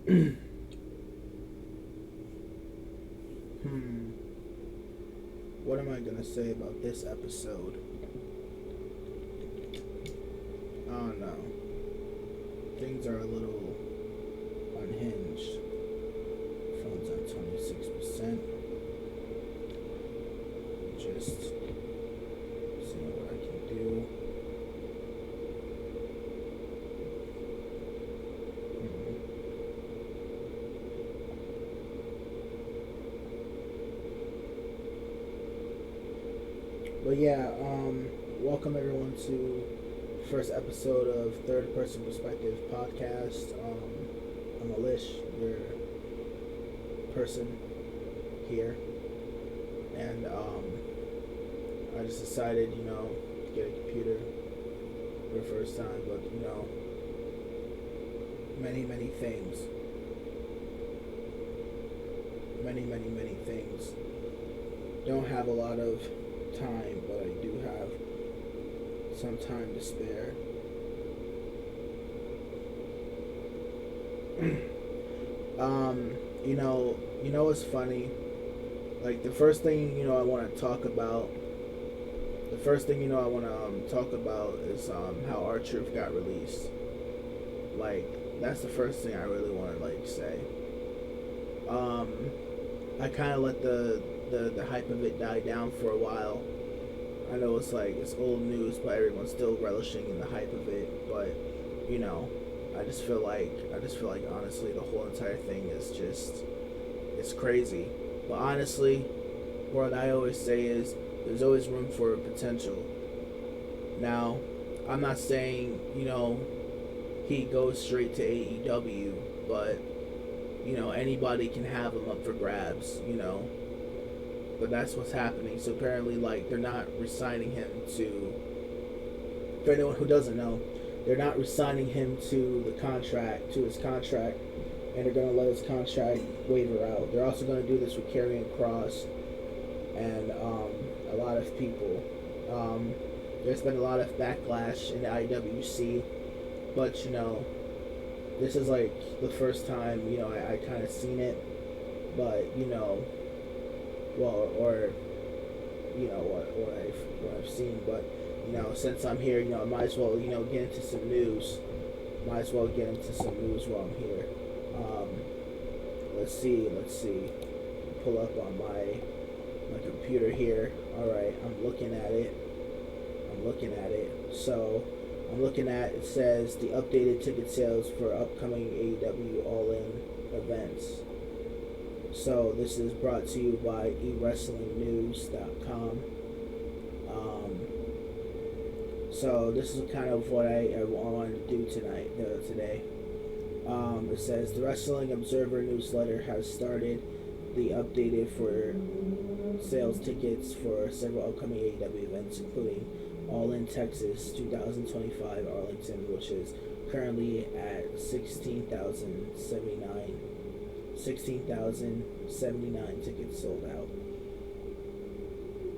What am I gonna say about this episode? I don't know. Things are a little unhinged. Phone's on 26%. Just seeing what I can do. But yeah, welcome everyone to the first episode of Third Person Perspective podcast. I'm Elish, your person here, and I just decided, to get a computer for the first time, but many things, many things. Don't have a lot of time, but I do have some time to spare. What's funny? Like the first thing I want to talk about. The first thing I want to talk about is how our truth got released. Like that's the first thing I really want to say. I kind of let the hype of it die down for a while. I know it's old news, but everyone's still relishing in the hype of it. But I just feel like honestly the whole entire thing is it's crazy. But honestly, what I always say is there's always room for potential. Now, I'm not saying he goes straight to AEW, but anybody can have him up for grabs. But that's what's happening. So apparently, they're not resigning him to. For anyone who doesn't know, they're not resigning him to his contract, and they're going to let his contract waiver out. They're also going to do this with Karrion Kross and a lot of people. There's been a lot of backlash in the IWC, but this is the first time I kind of seen it, but what I've seen, but since I'm here, I might as well get into some news. Might as well get into some news while I'm here. Let's see. Pull up on my computer here. All right, I'm looking at it. So I'm looking at, it says the updated ticket sales for upcoming AEW All In events. So this is brought to you by eWrestlingNews.com. So this is kind of what I wanted to do today. It says the Wrestling Observer newsletter has started the updated for sales tickets for several upcoming AEW events, including All In Texas 2025 Arlington, which is currently at 16,079 tickets sold out.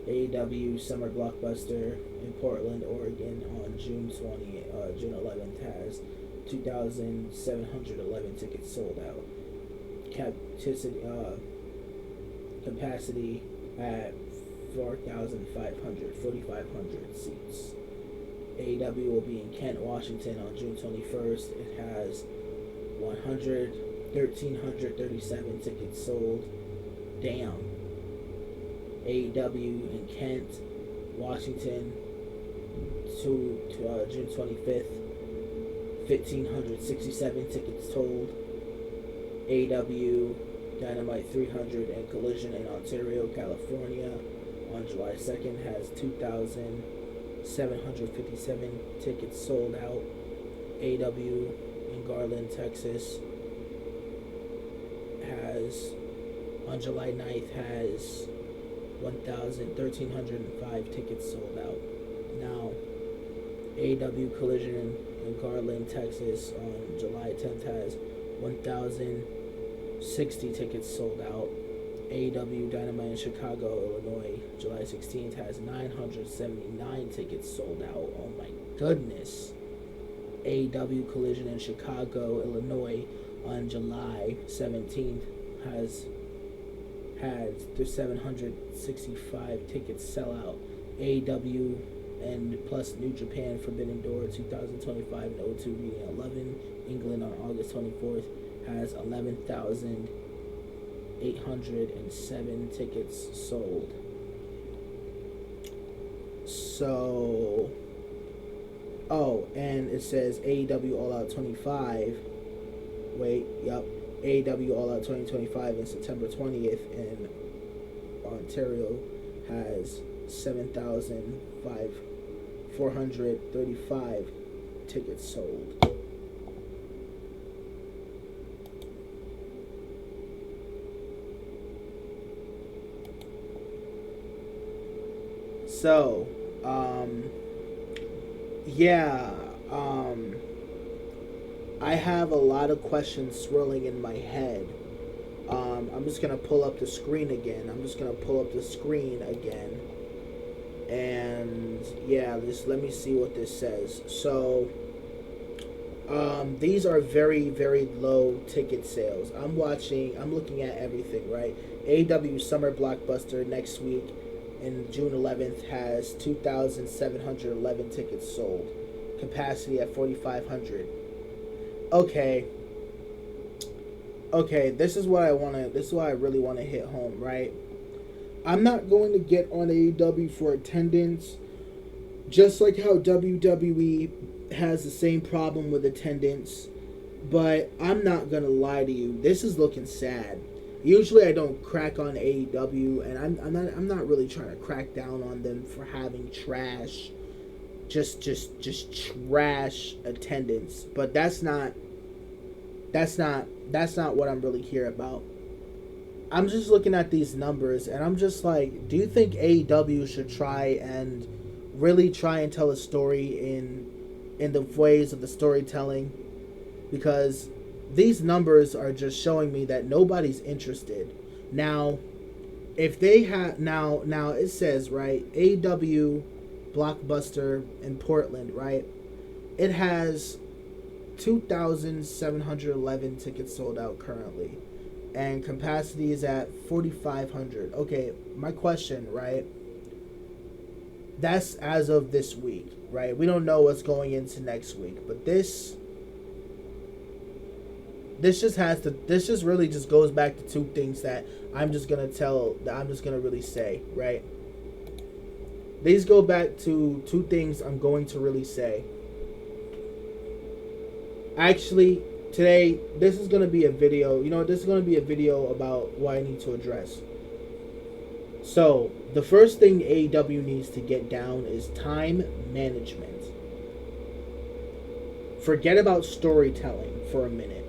AEW Summer Blockbuster in Portland, Oregon on June 11th has 2,711 tickets sold out. Capacity at 4,500 seats. AEW will be in Kent, Washington on June 21st. It has 1,337 tickets sold. Damn. AEW in Kent, Washington to June 25th. 1,567 tickets sold. AEW Dynamite 300 and Collision in Ontario, California on July 2nd has 2,757 tickets sold out. AEW in Garland, Texas has, on July 9th, has 1,305 tickets sold out. Now, AEW Collision in Garland, Texas on July 10th has 1,060 tickets sold out. AEW Dynamite in Chicago, Illinois, July 16th has 979 tickets sold out. Oh my goodness. AEW Collision in Chicago, Illinois on July 17th has had their 765 tickets sell out. AEW and plus New Japan Forbidden Door 2025 and O2 Reading 11. England on August 24th has 11,807 tickets sold. So, oh, and it says AEW All Out 25. Wait, yep. AEW All Out 2025 on September 20th in Ontario has 7,435 tickets sold. So, yeah, I have a lot of questions swirling in my head. I'm just going to pull up the screen again. And yeah, just let me see what this says. So, these are very, very low ticket sales. I'm looking at everything, right? AEW Summer Blockbuster next week in June 11th has 2,711 tickets sold. Capacity at 4,500. Okay, this is what I really want to hit home, right? I'm not going to get on AEW for attendance, just like how WWE has the same problem with attendance, but I'm not going to lie to you. This is looking sad. Usually I don't crack on AEW, and I'm not really trying to crack down on them for having trash, just trash attendance. But that's not what I'm really here about. I'm just looking at these numbers, and I'm just like, do you think AEW should really try and tell a story in the ways of the storytelling? Because these numbers are just showing me that nobody's interested. Now, if they have now it says, right, AEW Blockbuster in Portland, right? It has 2,711 tickets sold out currently, and capacity is at 4,500. Okay, my question, right? That's as of this week, right? We don't know what's going into next week, but this just really just goes back to two things that I'm just gonna really say, right? These go back to two things I'm going to really say. Actually, today, this is going to be a video. This is going to be a video about what I need to address. So, the first thing AEW needs to get down is time management. Forget about storytelling for a minute.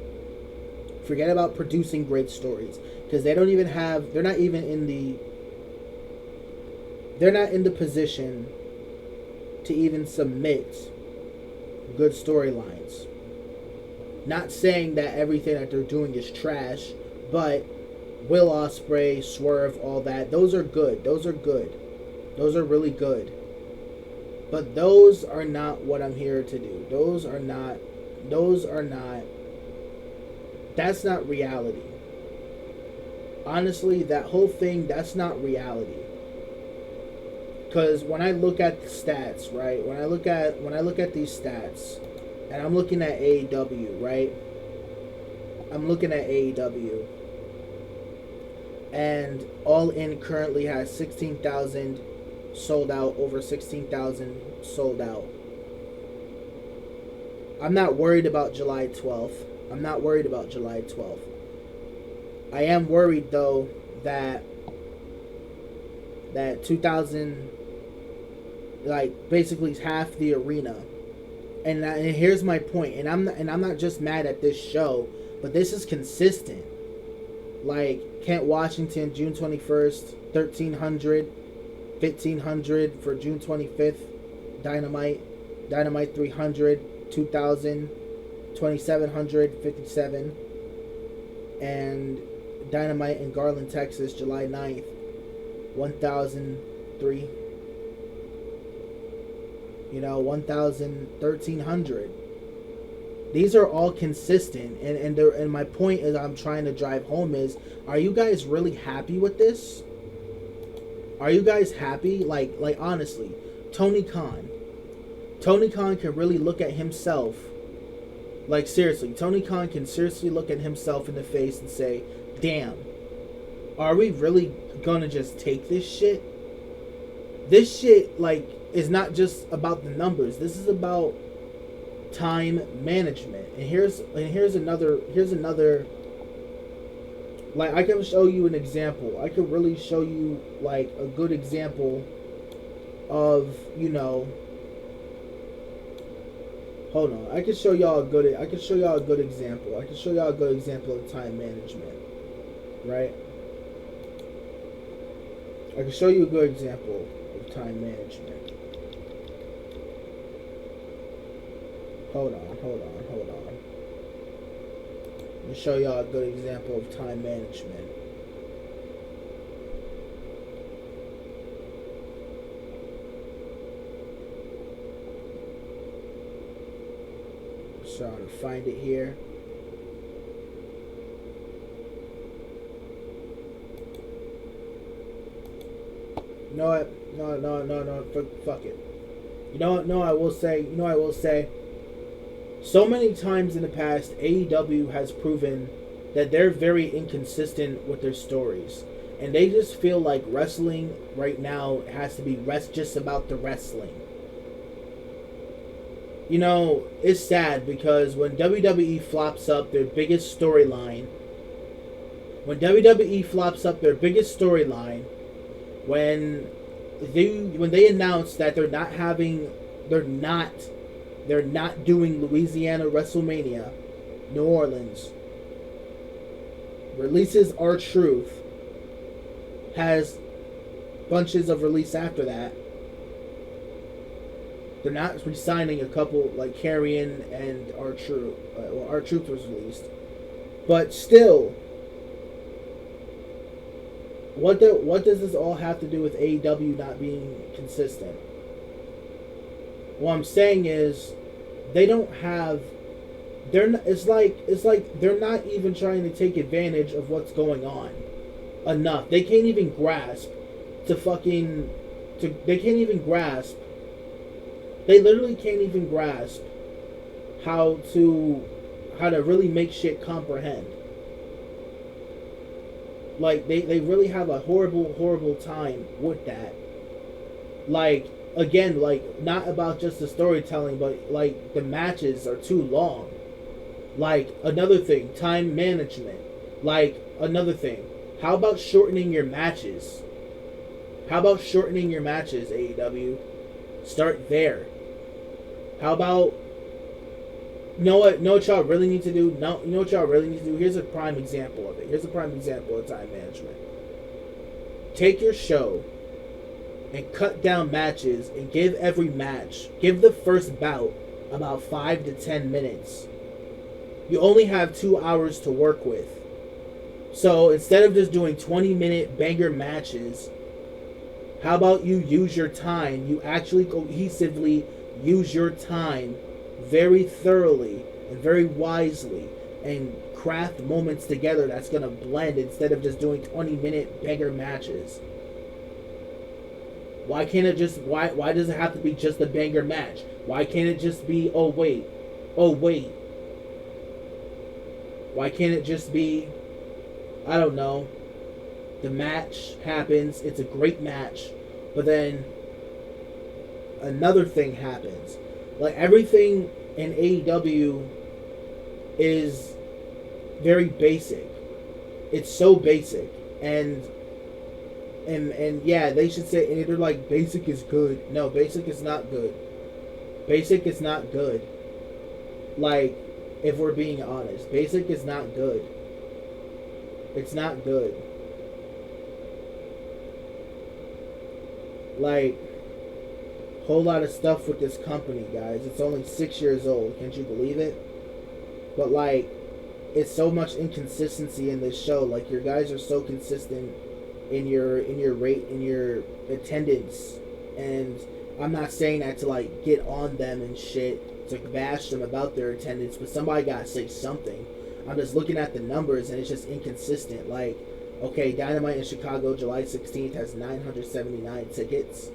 Forget about producing great stories. Because they're not in the position to even submit good storylines. Not saying that everything that they're doing is trash, but Will Ospreay, Swerve, all that, those are good. Those are really good. But those are not what I'm here to do. That's not reality. Honestly, that whole thing, that's not reality. Because when I look at the stats, right? When I look at these stats, and I'm looking at AEW, right? And All In currently has 16,000 sold out, over 16,000 sold out. I'm not worried about July 12th. I am worried, though, that 2,000, basically half the arena. And here's my point. And I'm not just mad at this show, but this is consistent. Kent Washington, June 21st, 1,300, 1,500 for June 25th. Dynamite 300, 2,000, 2,700, 57. And Dynamite in Garland, Texas, July 9th, 1,003. 1,000, 1,300. These are all consistent, and my point is I'm trying to drive home is, are you guys really happy with this? Are you guys happy? Like honestly, Tony Khan. Tony Khan can really look at himself. Like seriously, Tony Khan can seriously look at himself in the face and say, "Damn, are we really gonna just take this shit? This shit like is not just about the numbers. This is about time management." And here's another. Like, I can show you an example. I could really show you like a good example of, you know. Hold on. I can show y'all a good example. I can show y'all a good example of time management. Right? I can show you a good example of time management. Hold on. Let me show y'all a good example of time management. I'm trying to find it here. You know what? No. Fuck it. You know what? No, I will say. So many times in the past, AEW has proven that they're very inconsistent with their stories. And they just feel like wrestling right now has to be just about the wrestling. You know, it's sad because when WWE flops up their biggest storyline, when they announce that they're not doing Louisiana WrestleMania, New Orleans, releases R-Truth, has bunches of release after that. They're not re-signing a couple like Carrion and R-Truth. R-Truth was released. But still, what does this all have to do with AEW not being consistent? What I'm saying is, they don't have. It's like they're not even trying to take advantage of what's going on enough. They can't even grasp They can't even grasp. They literally can't even grasp how to really make shit comprehend. Like they really have a horrible time with that. Like, again, like, not about just the storytelling, but like the matches are too long. Like, another thing, time management. Like, another thing, how about shortening your matches? AEW? Start there. How about, you know what y'all really need to do? No, you know what y'all really need to do? Here's a prime example of it. Here's a prime example of time management. Take your show and cut down matches and give the first bout about 5 to 10 minutes. You only have 2 hours to work with. So instead of just doing 20-minute banger matches, how about you use your time? You actually cohesively use your time very thoroughly and very wisely and craft moments together that's going to blend instead of just doing 20-minute banger matches. Why can't it just, why does it have to be just a banger match? Why can't it just be, oh wait. Why can't it just be, I don't know, the match happens, it's a great match, but then another thing happens. Like, everything in AEW is very basic. It's so basic. And yeah, they should say, and they're like, basic is good. No, basic is not good. Basic is not good. Like, if we're being honest, basic is not good. It's not good. Like, whole lot of stuff with this company, guys. It's only 6 years old. Can't you believe it? But like, it's so much inconsistency in this show. Like, your guys are so consistent in your rate, in your attendance, and I'm not saying that to like get on them and shit, to bash them about their attendance, but somebody gotta say something. I'm just looking at the numbers and it's just inconsistent. Like, okay, Dynamite in Chicago, July 16th has 979 tickets.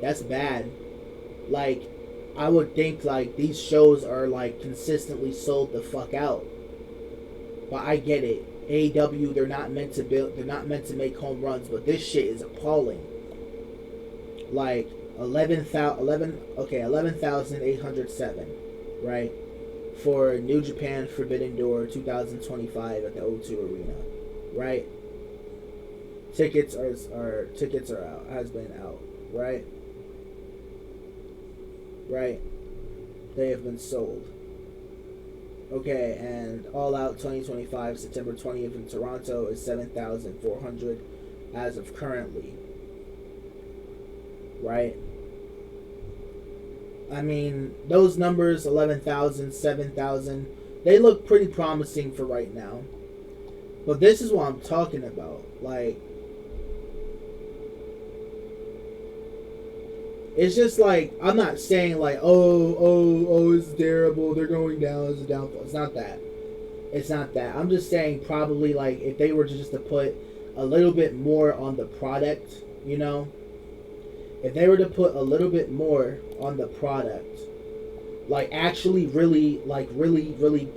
That's bad. Like, I would think like these shows are like consistently sold the fuck out. But I get it. AEW, they're not meant to build. They're not meant to make home runs. But this shit is appalling. Like 11,807, right? For New Japan Forbidden Door 2025 at the O2 Arena, right? Tickets are out. Has been out, right? Right. They have been sold. Okay, and All Out 2025 September 20th in Toronto is 7,400 as of currently. Right? I mean, those numbers, 11,000, 7,000, they look pretty promising for right now. But this is what I'm talking about. Like, it's just like, I'm not saying like, oh, it's terrible, they're going down, it's a downfall. It's not that. It's not that. I'm just saying probably like if they were just to put a little bit more on the product, you know? If they were to put a little bit more on the product, like actually really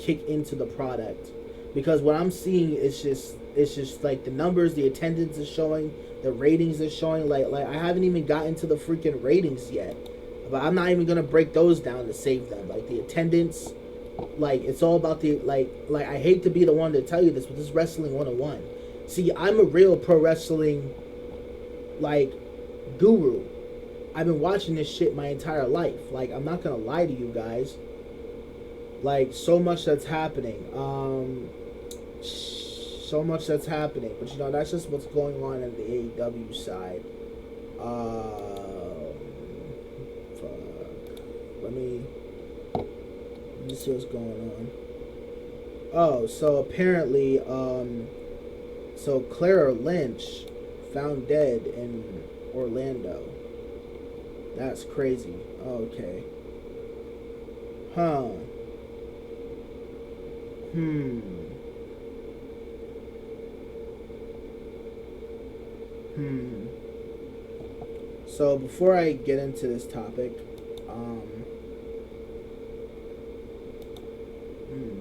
kick into the product. Because what I'm seeing is just like the numbers, the attendance is showing, the ratings is showing. Like I haven't even gotten to the freaking ratings yet. But I'm not even gonna break those down to save them. Like the attendance, like it's all about the like I hate to be the one to tell you this, but this is Wrestling 101. See, I'm a real pro wrestling like guru. I've been watching this shit my entire life. Like, I'm not gonna lie to you guys. Like, so much that's happening. So much that's happening. But, you know, that's just what's going on the AEW side. Fuck. Let me see what's going on. Oh, so apparently, so Clara Lynch found dead in Orlando. That's crazy. Okay. Huh. So before I get into this topic,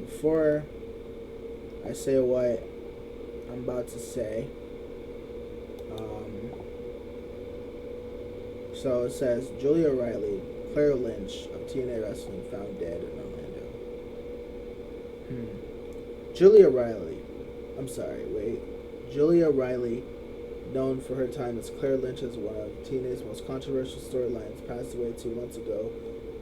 before I say what I'm about to say, so it says Julia Riley, Claire Lynch of TNA Wrestling found dead in Orlando. Julia Riley, known for her time as Claire Lynch as one of TNA's most controversial storylines, passed away 2 months ago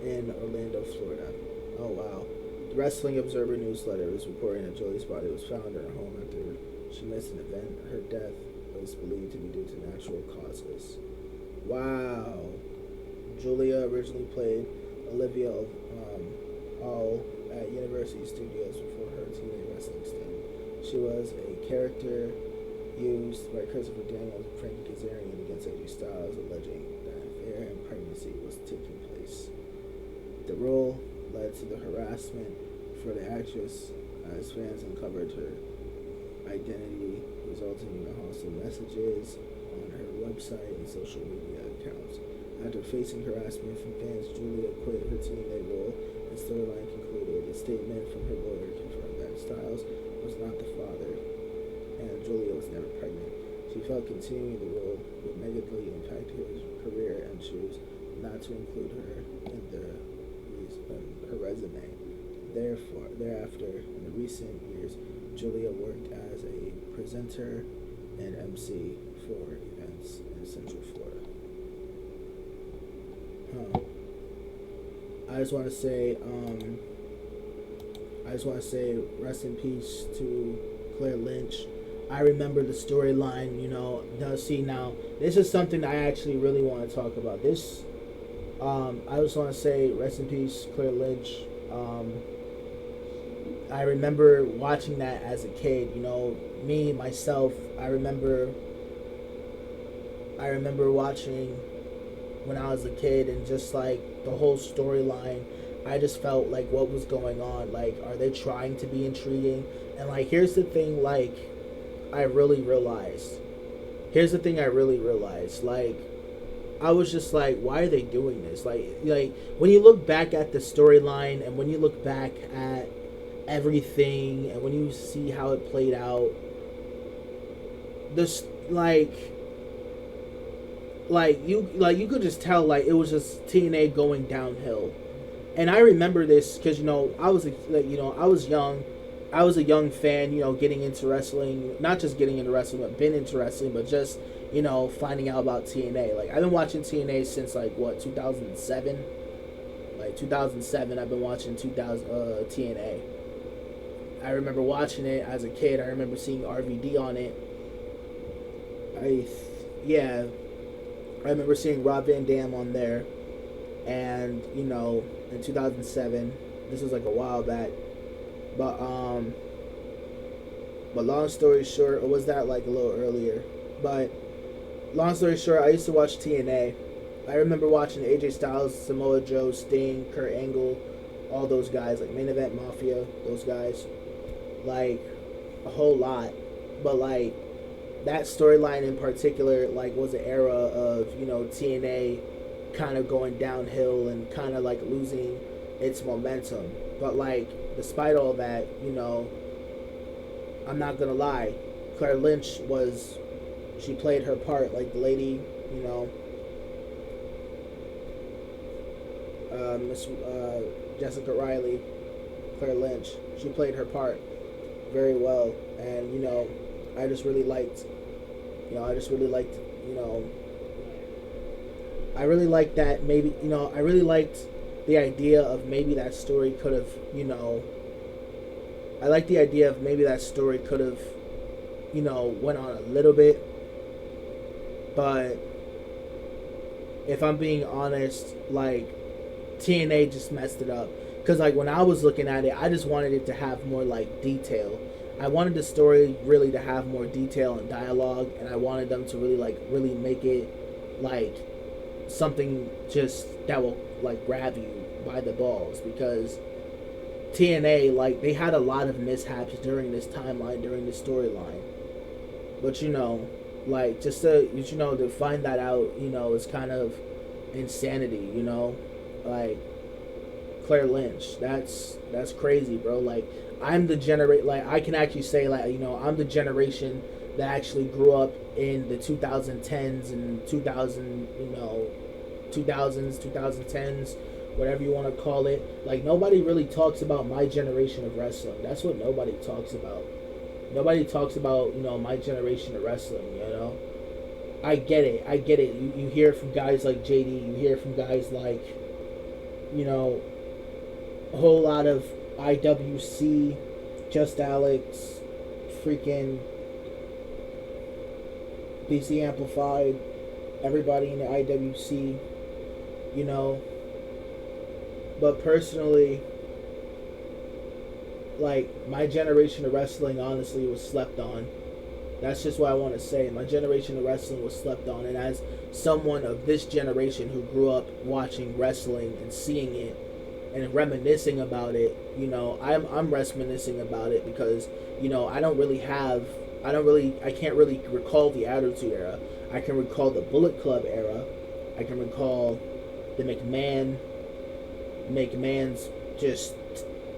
in Orlando, Florida. Oh wow. The Wrestling Observer newsletter is reporting that Julie's body was found in her home after she missed an event. Her death was believed to be due to natural causes. Wow. Julia originally played Olivia All at University Studios before her TNA wrestling stint. She was a character used by Christopher Daniels and Frankie Kazarian against AJ Styles, alleging that an affair and pregnancy was taking place. The role led to the harassment for the actress as fans uncovered her identity, resulting in hostile messages on her website and social media accounts. After facing harassment from fans, Julia quit her TNA role and storyline concluded. A statement from her lawyer confirmed that Styles was not the father and Julia was never pregnant. She felt continuing the role would negatively impact his career and chose not to include her in her resume. Thereafter, in the recent years, Julia worked as a presenter and MC for events in Central Florida. I just want to say rest in peace to Claire Lynch. I remember the storyline, you know. Now, see, now, this is something I actually really want to talk about. This, I just want to say rest in peace, Claire Lynch. I remember watching that as a kid, you know, me, myself, I remember watching when I was a kid, and just like the whole storyline, I just felt like what was going on. Like, are they trying to be intriguing? And like, here's the thing. Like, I really realized. Here's the thing I really realized. Like, I was just like, why are they doing this? Like when you look back at the storyline, and when you look back at everything, and when you see how it played out, this you could just tell like it was just TNA going downhill. And I remember this because I was I was young. I was a young fan, getting into wrestling, not just getting into wrestling, but been into wrestling, but just finding out about TNA. Like, I've been watching TNA since like what, 2007. Like 2007, I've been watching TNA. I remember watching it as a kid. I remember seeing RVD on it. Yeah, I remember seeing Rob Van Dam on there, and in 2007, this was like a while back, but long story short, or was that like a little earlier? But long story short, I used to watch TNA. I remember watching AJ Styles, Samoa Joe, Sting, Kurt Angle, all those guys, like Main Event Mafia, those guys, like a whole lot. But like that storyline in particular, like, was an era of TNA kind of going downhill and kind of like losing its momentum. But like, despite all that, I'm not gonna lie, Claire Lynch she played her part, like the lady, Miss Jessica Riley, Claire Lynch, she played her part very well, and I just really liked, I really liked that maybe, I really liked the idea of maybe that story could have, I like the idea of maybe that story could have, went on a little bit, but if I'm being honest, like, TNA just messed it up. Because, like, when I was looking at it, I just wanted it to have more, like, detail. I wanted the story really to have more detail and dialogue, and I wanted them to really make it, like, something just that will, like, grab you by the balls. Because TNA, like, they had a lot of mishaps during this timeline, during this storyline. But, like, just to find that out, is kind of insanity, like, Claire Lynch, that's crazy, bro. Like, I'm the like, I can actually say, like, I'm the generation that actually grew up in the 2010s and 2010s, whatever you want to call it. Like, nobody really talks about my generation of wrestling. That's what nobody talks about. Nobody talks about, my generation of wrestling, I get it. You hear it from guys like JD, you hear it from guys like, a whole lot of IWC, Just Alex, freaking BC Amplified, everybody in the IWC, but personally, like, my generation of wrestling honestly was slept on. That's just what I want to say. My generation of wrestling was slept on, and as someone of this generation who grew up watching wrestling and seeing it and reminiscing about it, I'm reminiscing about it because, I can't really recall the Attitude Era. I can recall the Bullet Club era. I can recall the McMahon's just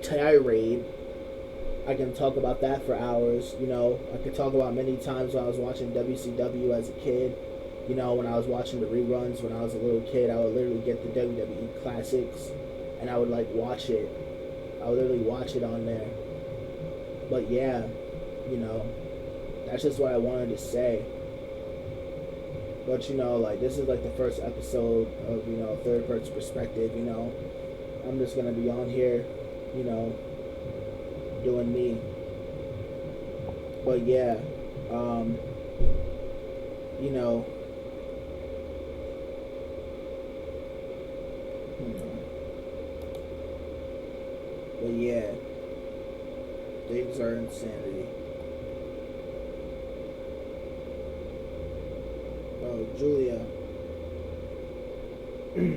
tirade. I can talk about that for hours. I could talk about many times when I was watching WCW as a kid. When I was watching the reruns when I was a little kid, I would literally get the WWE Classics, and I would like watch it. I would literally watch it on there. But yeah, that's just what I wanted to say. But like, this is like the first episode of third person perspective. I'm just gonna be on here, doing me. But yeah, but yeah, things are insanity. Oh, Julia. Just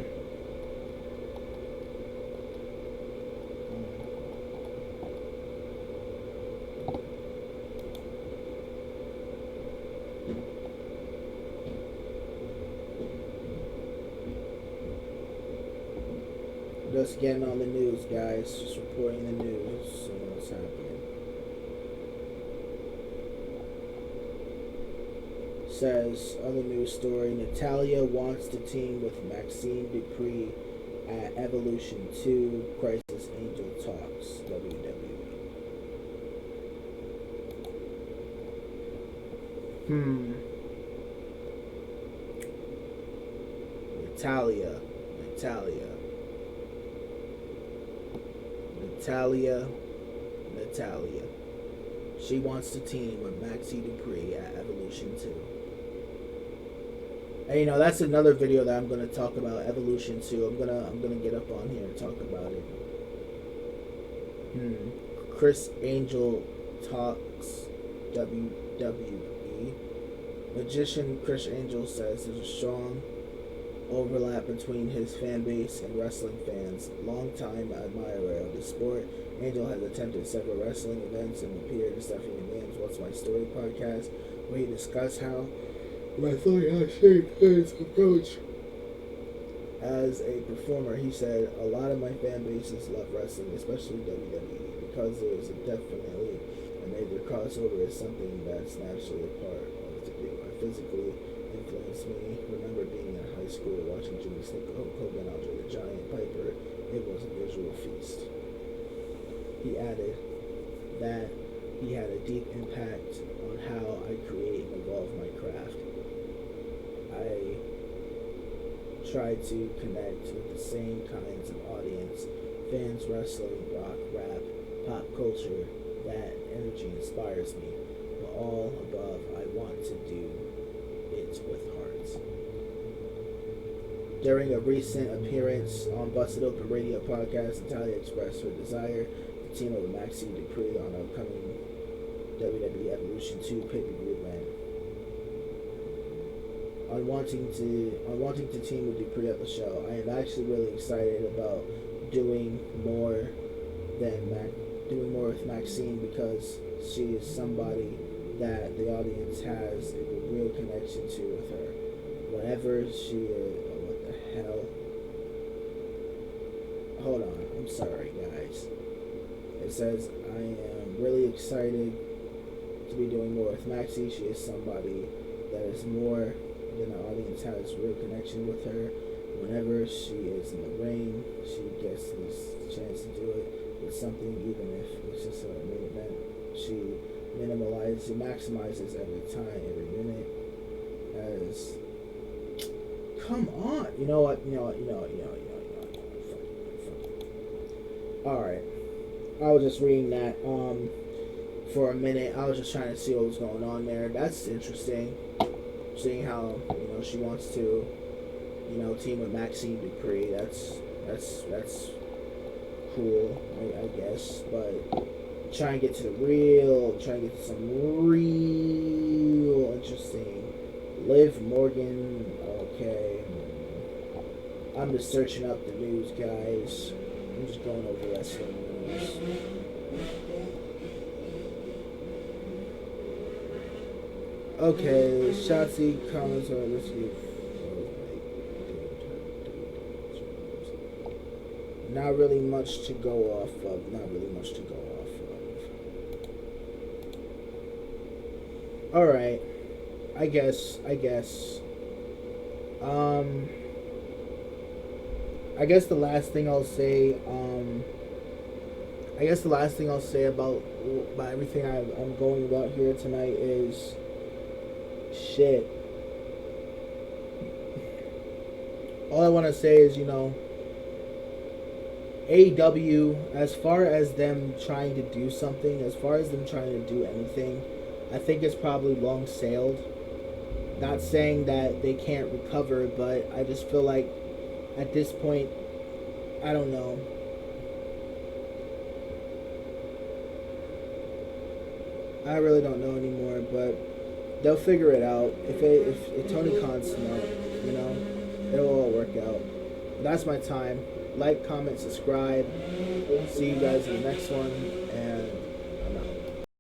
getting on the news, guys. Just reporting the news, seeing what's happening. Says, other news story, Natalya wants to team with Maxine Dupree at Evolution 2 Crisis Angel Talks, WWE. Natalya. She wants to team with Maxie Dupree at Evolution 2. And you know, that's another video that I'm gonna talk about, Evolution 2. I'm gonna get up on here and talk about it. Chris Angel talks WWE. Magician Chris Angel says there's a strong overlap between his fan base and wrestling fans. Longtime admirer of the sport, Angel has attended several wrestling events and appeared in Stephanie McMahon's What's My Story podcast, where he discussed how wrestling has shaped his approach as a performer. He said, a lot of my fan bases love wrestling, especially WWE, because there's definitely a major crossover is something that's naturally a part of to do. I physically influenced me. Remember being in high school watching Jimmy Snuka, Hulk Hogan, Andre the Giant, Piper. It was a visual feast. He added that he had a deep impact on how I create and evolve my craft. I try to connect with the same kinds of audience, fans, wrestling, rock, rap, pop culture. That energy inspires me. But all above, I want to do it with heart. During a recent appearance on Busted Open Radio podcast, Natalya expressed her desire to team up with Maxine Dupree on upcoming WWE Evolution 2 pay-per-view event. On wanting to team with Dupree at the show, I am actually really excited about doing more with Maxine, because she is somebody that the audience has a real connection to with her. Whenever she what the hell? Hold on, I'm sorry guys. It says, I am really excited to be doing more with Maxie. She is somebody that is more than the audience has a real connection with her. Whenever she is in the ring, she gets this chance to do it with something, even if it's just a main event. She maximizes every time, every minute. As come on, you know what? All right, I was just reading that for a minute. I was just trying to see what was going on there. That's interesting. Seeing how she wants to team with Maxine Dupree. That's cool, I guess. But trying to get to some real interesting. Liv Morgan, okay. I'm just searching up the news, guys. I'm just going over wrestling news. Okay, Shotzi comments on this week. Not really much to go off of. Alright. I guess the last thing I'll say about everything I'm going about here tonight is shit. All I want to say is, AEW, as far as them trying to do something, as far as them trying to do anything, I think it's probably long sailed. Not saying that they can't recover, but I just feel like at this point, I don't know. I really don't know anymore, but they'll figure it out. If Tony Khan's smart, it'll all work out. that's my time. Like, comment, subscribe. See you guys in the next one.